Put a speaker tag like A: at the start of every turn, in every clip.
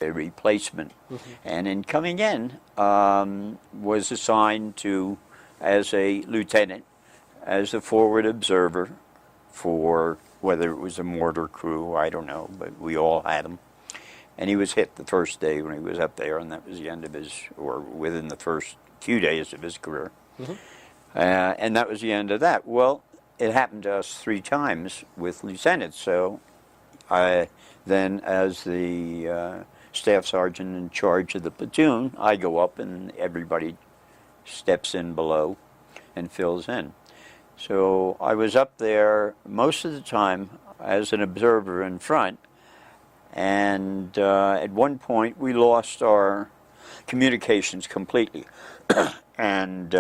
A: a replacement. And in coming in, was assigned to, as a lieutenant, as a forward observer for whether it was a mortar crew, I don't know, but we all had him. And he was hit the first day when he was up there, and that was the end of his, or within the first few days of his career. And that was the end of that. Well, it happened to us 3 times with lieutenants, so I then, as the staff sergeant in charge of the platoon, I go up and everybody steps in below and fills in. So I was up there most of the time as an observer in front, and at one point we lost our communications completely. And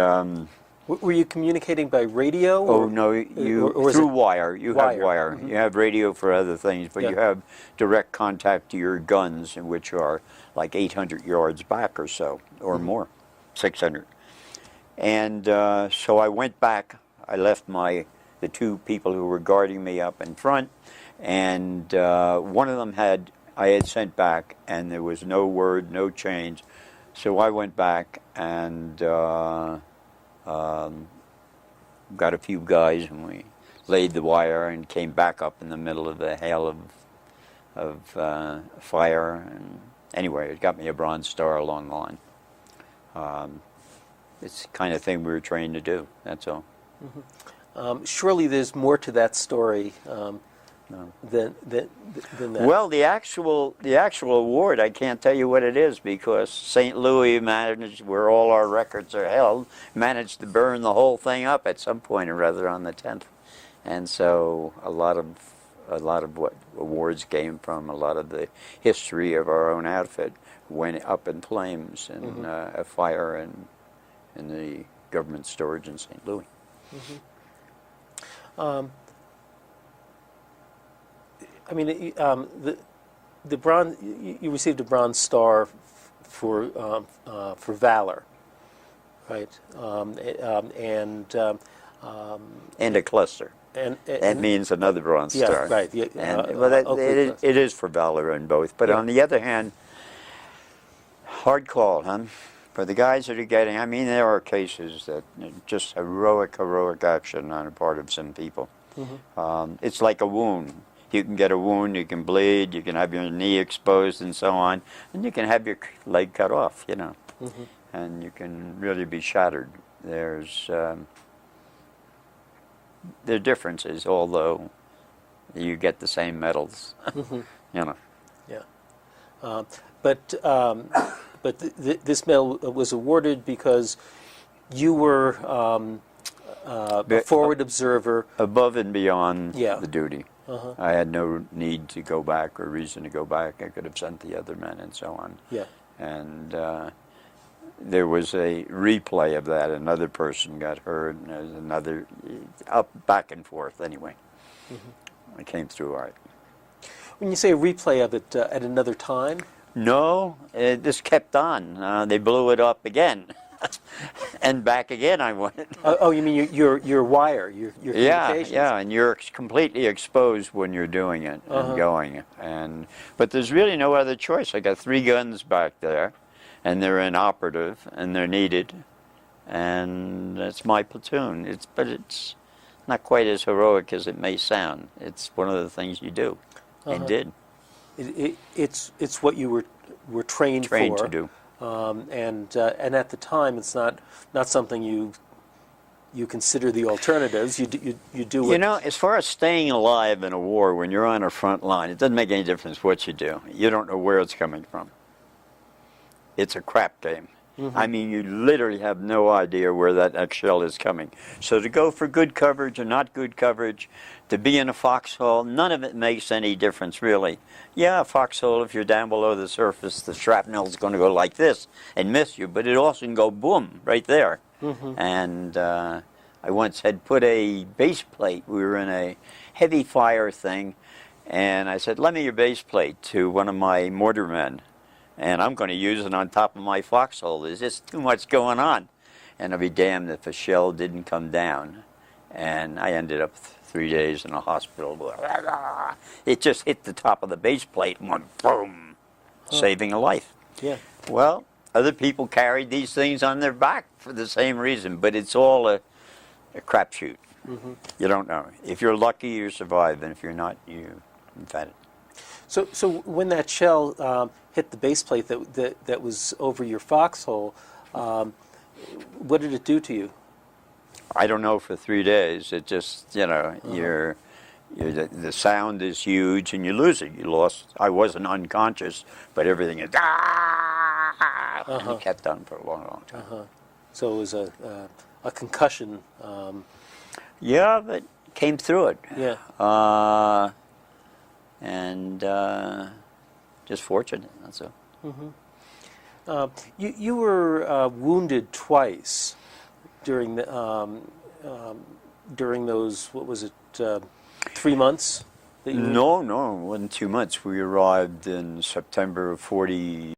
B: were you communicating by radio?
A: Oh no, you through wire. You have wire. You have radio for other things, but you have direct contact to your guns, which are like 800 yards back or so, or more, 600. And so I went back. I left the 2 people who were guarding me up in front, and one of them I had sent back, and there was no word, no change. So I went back and got a few guys, and we laid the wire and came back up in the middle of a hail of fire. And anyway, it got me a Bronze Star along the line. It's the kind of thing we were trained to do, that's all.
B: Surely there's more to that story than that.
A: Well, the actual award, I can't tell you what it is, because St. Louis managed, where all our records are held, managed to burn the whole thing up at some point or other on the 10th. And so a lot of what awards came from, a lot of the history of our own outfit went up in flames in a fire in the government storage in St. Louis.
B: I mean, the bronze. You received a Bronze Star for valor, right? And
A: a cluster.
B: And
A: that means another Bronze Star.
B: Right.
A: It is for valor in both. But on the other hand, hard call, huh? For the guys that are getting, I mean, there are cases that just heroic action on the part of some people. It's like a wound. You can get a wound, you can bleed, you can have your knee exposed and so on, and you can have your leg cut off, and you can really be shattered. There are differences, although you get the same medals, Yeah.
B: But this medal was awarded because you were a forward observer.
A: Above and beyond the duty.
B: Uh-huh.
A: I had no need to go back or reason to go back. I could have sent the other men and so on.
B: Yeah.
A: And there was a replay of that. Another person got hurt, and there's another, back and forth anyway. I came through all right.
B: When you say a replay of it at another time?
A: No, it just kept on. They blew it up again. And back again I went.
B: Oh, you mean your wire, your communications?
A: Yeah, and you're completely exposed when you're doing it and going. But there's really no other choice. I got 3 guns back there, and they're inoperative, and they're needed, and it's my platoon. But it's not quite as heroic as it may sound. It's one of the things you do, and did.
B: It's what you were trained for.
A: Trained to do.
B: And at the time, it's not something you consider the alternatives. You do it.
A: As far as staying alive in a war, when you're on a front line, it doesn't make any difference what you do. You don't know where it's coming from. It's a crap game. I mean, you literally have no idea where that next shell is coming. So to go for good coverage or not good coverage, to be in a foxhole, none of it makes any difference, really. Yeah, a foxhole, if you're down below the surface, the shrapnel's going to go like this and miss you, but it also can go boom, right there. And I once had put a base plate. We were in a heavy fire thing, and I said, lend me your base plate to one of my mortar men, and I'm going to use it on top of my foxhole. There's just too much going on. And I'll be damned if a shell didn't come down. And I ended up 3 days in a hospital. It just hit the top of the base plate and went boom. saving a life.
B: Yeah.
A: Well, other people carried these things on their back for the same reason, but it's all a crapshoot. You don't know. If you're lucky, you survive, and if you're not, you've had it.
B: So when that shell hit the base plate that was over your foxhole, what did it do to you?
A: I don't know for 3 days. It just, the sound is huge, and you lose it. You lost. I wasn't unconscious, but everything is and it kept on for a long, long time.
B: So it was a concussion.
A: Yeah, but came through it.
B: Yeah.
A: And just fortunate. That's all.
B: You were wounded twice during the during those, what was it, 3 months? That you
A: No, it wasn't 2 months. We arrived in September of 40.